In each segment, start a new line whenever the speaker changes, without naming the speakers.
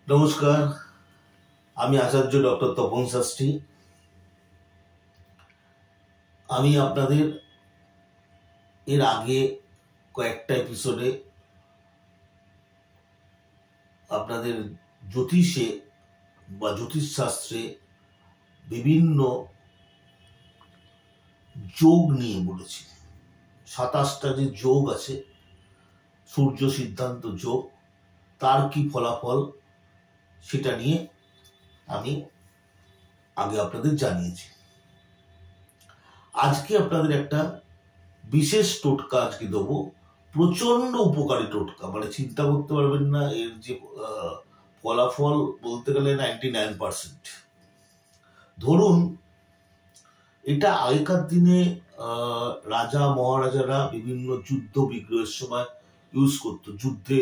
নমস্কার, আমি আচার্য ডক্টর তপন শাস্ত্রী। আমি আপনাদের এর আগে কয়েকটা এপিসোডে আপনাদের জ্যোতিষে বা জ্যোতিষশাস্ত্রে বিভিন্ন যোগ নিয়ে বলেছি। 27টা যে যোগ আছে, সূর্য সিদ্ধান্ত যোগ, তার কি ফলাফল সেটা নিয়ে আমি আগে আপনাদের জানিয়েছি। আজকে আপনাদের একটা বিশেষ টোটকা আজকে দেবো, প্রচন্ড উপকারী টোটকা। মানে চিন্তা করতে পারবেন না, এর যে ফলাফল বলতে গেলে 99%। ধরুন, এটা আগেকার দিনে রাজা মহারাজারা বিভিন্ন যুদ্ধ বিগ্রহের সময় ইউজ করতো, যুদ্ধে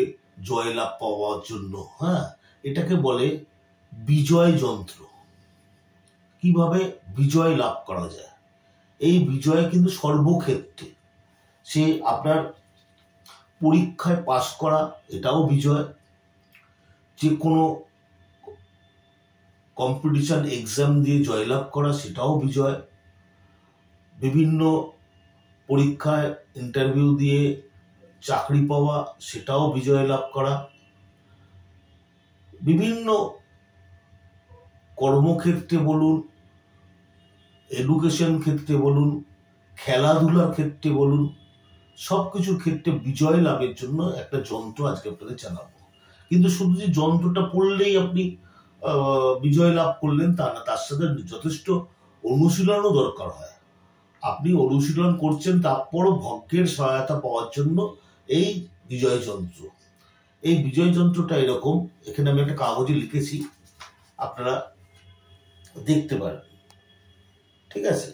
জয়লাভ পাওয়ার জন্য। এটাকে বলে বিজয় যন্ত্র। কিভাবে বিজয় লাভ করা যায়? এই বিজয় কিন্তু সর্বক্ষেত্রে, সে আপনার পরীক্ষায় পাশ করা, এটাও বিজয়। যে কোনো কম্পিটিশন এক্সাম দিয়ে জয়লাভ করা, সেটাও বিজয়। বিভিন্ন পরীক্ষায় ইন্টারভিউ দিয়ে চাকরি পাওয়া, সেটাও বিজয় লাভ করা। বিভিন্ন কর্মক্ষেত্রে বলুন, এডুকেশন ক্ষেত্রে বলুন, খেলাধুলার ক্ষেত্রে বলুন, সবকিছুর ক্ষেত্রে বিজয় লাভের জন্য একটা যন্ত্র আজকে আপনাদের জানাবো। কিন্তু শুধু যে যন্ত্রটা পড়লেই আপনি বিজয় লাভ করলেন তা না, তার সাথে যথেষ্ট অনুশীলনও দরকার হয়। আপনি অনুশীলন করছেন, তারপরও ভাগ্যের সহায়তা পাওয়ার জন্য এই বিজয় যন্ত্র। এই বিজয় যন্ত্রটা এরকম, এখানে আমি একটা কাগজে লিখেছি, আপনারা দেখতে পারেন। ঠিক আছে,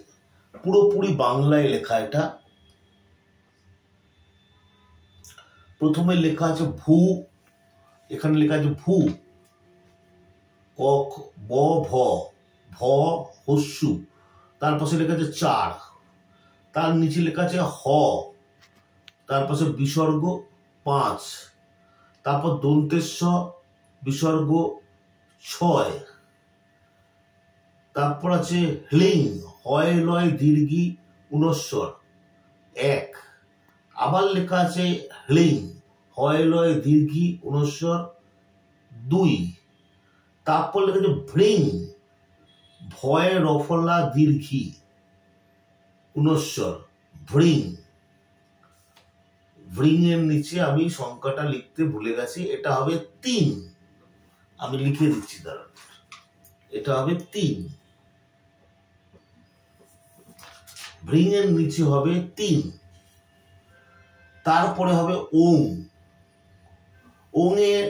পুরোপুরি বাংলায় লেখা। এটা প্রথমে লেখা আছে ভূ, এখানে লেখা আছে ভূ, ক ব ভ, ভ হস্যু, তার পাশে লেখা আছে 4, তার নিচে লেখা আছে হ, তার পাশে বিসর্গ 5, তারপর দন্তেশ্ব বিসর্গ 6, তারপর আছে হ্লিং, হয় লয় দীর্ঘি উনস্বর 1, আবার লেখা আছে হ্লিং, হয় লয় দীর্ঘি উনস্বর 2, তারপর লেখা আছে ভ্রিং, ভয় রফলা দীর্ঘি উনস্বর ভ্রিং। ভ্রিং এর নিচে আমি সংখ্যাটা লিখতে ভুলে গেছি, এটা হবে 3। আমি লিখে দিচ্ছি, দাঁড়ান, এটা হবে 3। ভ্রিং এর নিচে হবে 3, তারপরে হবে ওং। ওং এর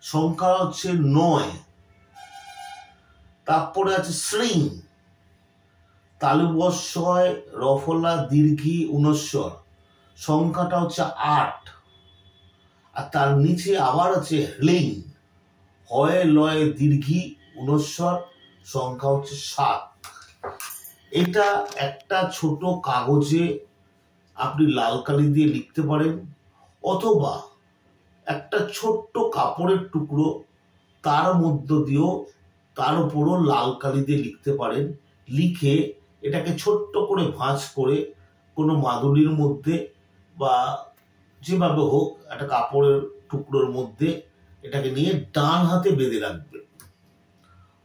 সংখ্যা হচ্ছে 9, তারপরে আছে শ্রিং, তালুবস্বয় রফলা দীর্ঘি উনস্বর, সংখ্যাটা হচ্ছে 8, আর তার নিচে আবার আছে হ্লিং, হয় লয় দীর্ঘি উনস্বর, সংখ্যা হচ্ছে 7। এটা একটা ছোট কাগজে আপনি লাল কালি দিয়ে লিখতে পারেন, অথবা একটা ছোট্ট কাপড়ের টুকরো, তার মধ্য দিয়েও তার উপরও লাল কালি দিয়ে লিখতে পারেন। লিখে এটাকে ছোট্ট করে ভাঁজ করে কোনো মাদুলির মধ্যে বা যেভাবে হোক একটা কাপড়ের টুকরোর মধ্যে এটাকে নিয়ে ডান হাতে বেঁধে রাখবেন।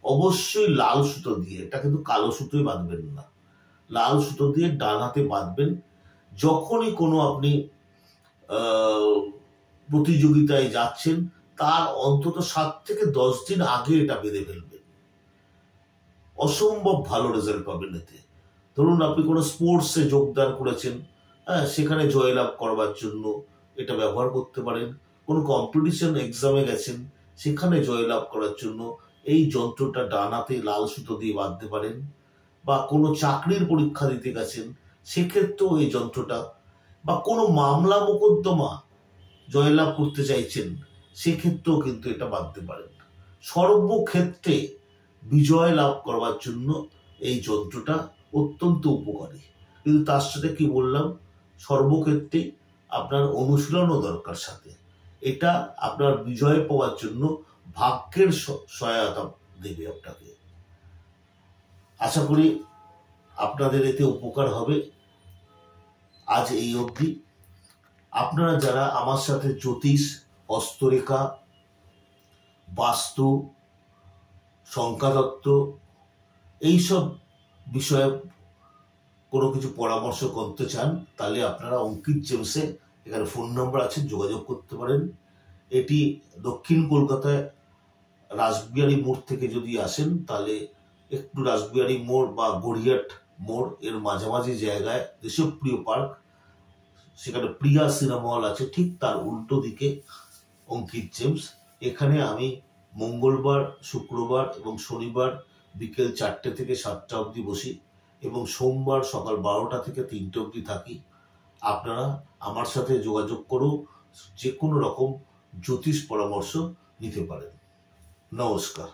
অবশ্যই লাল সুতো দিয়ে, এটা কিন্তু কালো সুতোয় বাঁধবেন না, লাল সুতো দিয়ে ডান হাতে বাঁধবেন। যখনই কোনো আপনি প্রতিযোগিতায় যাচ্ছেন, তার অন্তত 7 থেকে 10 দিন আগে এটা বেঁধে ফেলবেন। অসম্ভব ভালো রেজাল্ট পাবেন এতে। ধরুন আপনি কোনো স্পোর্টসে যোগদান করেছেন, সেখানে জয়লাভ করবার জন্য এটা ব্যবহার করতে পারেন। কোনো কম্পিটিশন এক্সামে গেছেন, সেখানে জয়লাভ করার জন্য এই যন্ত্রটা ডান হাতে লাল সুতো দিয়ে বাঁধতে পারেন। বা কোনো চাকরির পরীক্ষা দিতে গেছেন, সেক্ষেত্রেও এই যন্ত্রটা, বা কোনো মামলা মোকদ্দমা জয়লাভ করতে চাইছেন, সেক্ষেত্রেও কিন্তু এটা বাঁধতে পারেন। সর্বক্ষেত্রে বিজয় লাভ করবার জন্য এই যন্ত্রটা অত্যন্ত উপকারী। কিন্তু তার সাথে কি বললাম, সর্বক্ষেত্রে আপনার অনুশীলনও দরকার সাথে। এটা আপনার বিজয় পাওয়ার জন্য ভাগ্যের সহায়তা দেবে আপনাকে। আশা করি আপনাদের এতে উপকার হবে। আজ এই অবধি। আপনারা যারা আমার সাথে জ্যোতিষ, হস্তরেখা, বাস্তু, সংখ্যাতত্ত্ব এইসব বিষয়ে কোনো কিছু পরামর্শ করতে চান, তাহলে আপনারা অঙ্কিত জেমসে এখানে ফোন নাম্বার আছে, যোগাযোগ করতে পারেন। এটি দক্ষিণ কলকাতায় রাসবিহারী মোড় থেকে যদি আসেন, তাহলে একটু রাসবিহারী মোড় বা গড়িয়াট মোড় এর মাঝামাঝি জায়গায় দেশপ্রিয় পার্ক, সেখানে প্রিয়া সিনেমা হল আছে, ঠিক তার উল্টো দিকে অঙ্কিত জেমস। এখানে আমি মঙ্গলবার, শুক্রবার এবং শনিবার বিকেল 4টে থেকে 7টা অবধি বসি এবং সোমবার সকাল 12টা থেকে 3টে অবধি থাকি। আপনারা আমার সাথে যোগাযোগ করেও যে কোনো রকম জ্যোতিষ পরামর্শ নিতে পারেন। নমস্কার।